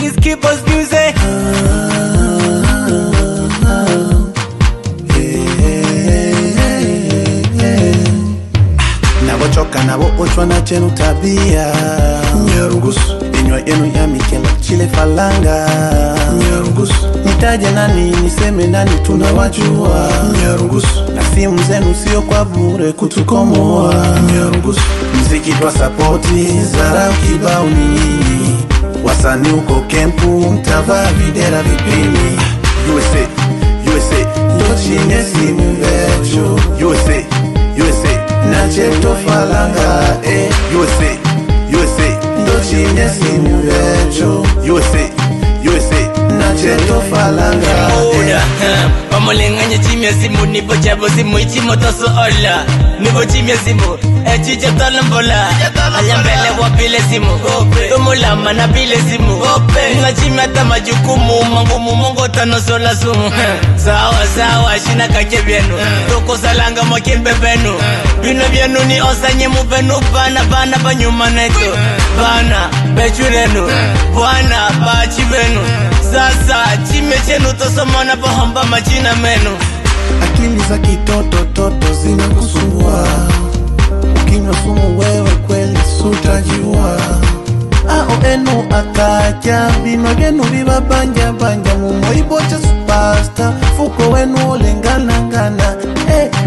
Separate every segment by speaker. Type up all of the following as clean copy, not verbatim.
Speaker 1: Please keep us music.
Speaker 2: Choka na ochwa na chenu tabia Nyarugusu Inywa yenu ya mikela chile falanga Nyarugusu Nitaje nani niseme nani tunawajua Nyarugusu Na simu zenu sio kwa bure kutukomoa Nyarugusu Mziki twa sapoti zara kibao ni wasani uko kempu mtava videra vipini USA USA Ndochine simu vecho USA USA Nacheto falanga, USA, USA Ndochine simu vecho USA, USA Nacheto falanga,
Speaker 1: Pamolenganya chimya simu nipo chabo simu ichimo toso ola Nipo chimya simu, chiche tolambola Ayambele wapile simu, tumulama na pile simu Nga chimya tama jukumu, mangumu mungo tano sola sumu Sawa sawa, shina kake bienu Toko salanga makimbe benu Bino bienu ni osanye mubenu Bana bana banyuma neto Bana, bechurenu Bwana, bachi benu Sasa, chime chenu tosomona pahamba machina menu
Speaker 2: Akili za kitoto toto zinakusumbua Ukinywa sumu wewe kweli sutajiwa Ao enu akaja Binwa genu viva banja banja Mumoibocha superstar Fuko wenu olengalangana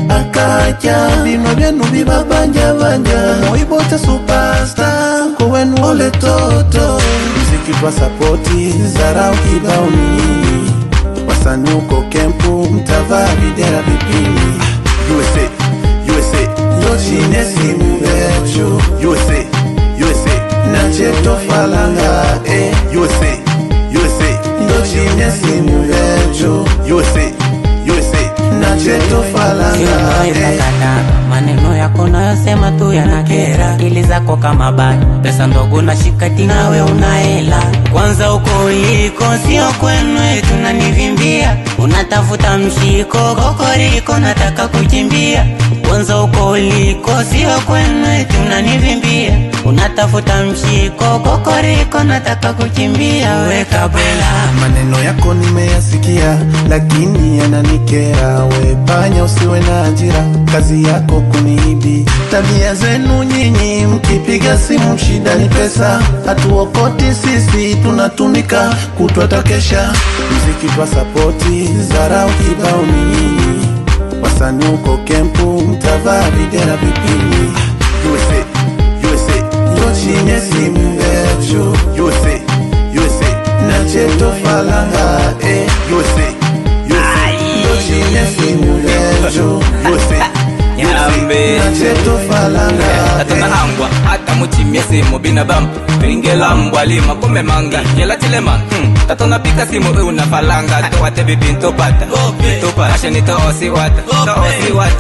Speaker 2: Akaja Binwa genu viva banja banja Mumoibocha superstar Fuko wenu ole toto Mziki twa sapoti zara ukibao ni wasani uko kempu mtava videra vipini USA, USA Ndochine simu vecho USA, USA Nacheto falanga, USA, USA Ndochine simu vecho USA, USA Nacheto falanga,
Speaker 3: maneno yako nayosema tu yanakera Akili zako kama bani Pesa ndogo na shikati nawe unaela Kwanza uko uliko sio kwenu tunanivimbia Unatafuta mshiko kokoriko nataka kukimbia Kwanza uko uliko sio kwenu tunanivimbia Unatafuta mshiko kokoriko nataka kukimbia Weka bela
Speaker 2: maneno yako nimeyasikia lakini yananikera We panya usiwe na ajira kazi yako kuniibi Tabia zenu nyinyi mkipiga simu shida ni pesa Hatuokoti sisi tunatumika kutwatakesha Mziki twa sapoti zara ukibao ni wasani uko kempu mtava videra vipini USA, USA Ndochine simu vecho USA, USA Nacheto falanga, USA, USA Ndochine simu vecho USA, USA Nacheto falanga,
Speaker 1: Tatona hangwa, hata muchimye simu binabam Pingela mbwa lima kume manga Kela chilema, tatona pika simu unafalanga Toate bibinto pata, tupa Asheni to osi wata,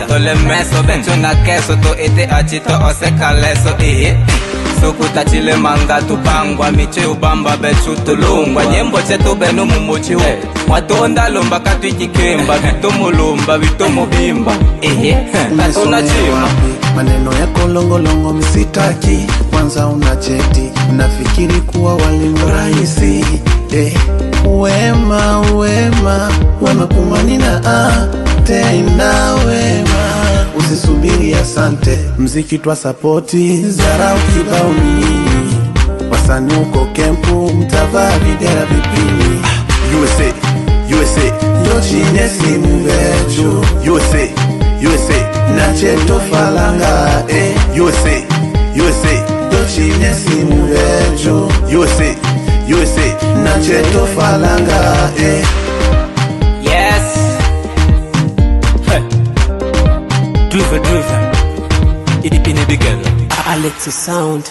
Speaker 1: Tole meso bencho na keso To ite achi to ose kaleso Sukuta chile manga tupangwa Miche ubamba bechu tulungwa Nyembo chetu benu mumuchi Watonda lomba katu ikikemba Vitomu lumba, vitomu bimba Tatona chima
Speaker 2: maneno yako longo longo misitaki Kwanza unacheti, unafikiri kuwa walimu rahisi Wema, wema, wema kumanina tenda wema Usisubiri asante, mziki twa sapoti zara ukibao ni wasani uko kempu mtava videra vipini USA, USA Ndochine simu vecho USA, USA Nacheto falanga, USA, USA Ndochine simu vecho USA, USA Nacheto falanga,
Speaker 1: Yes
Speaker 3: Driven
Speaker 1: It in a big girl
Speaker 3: Alexi Sound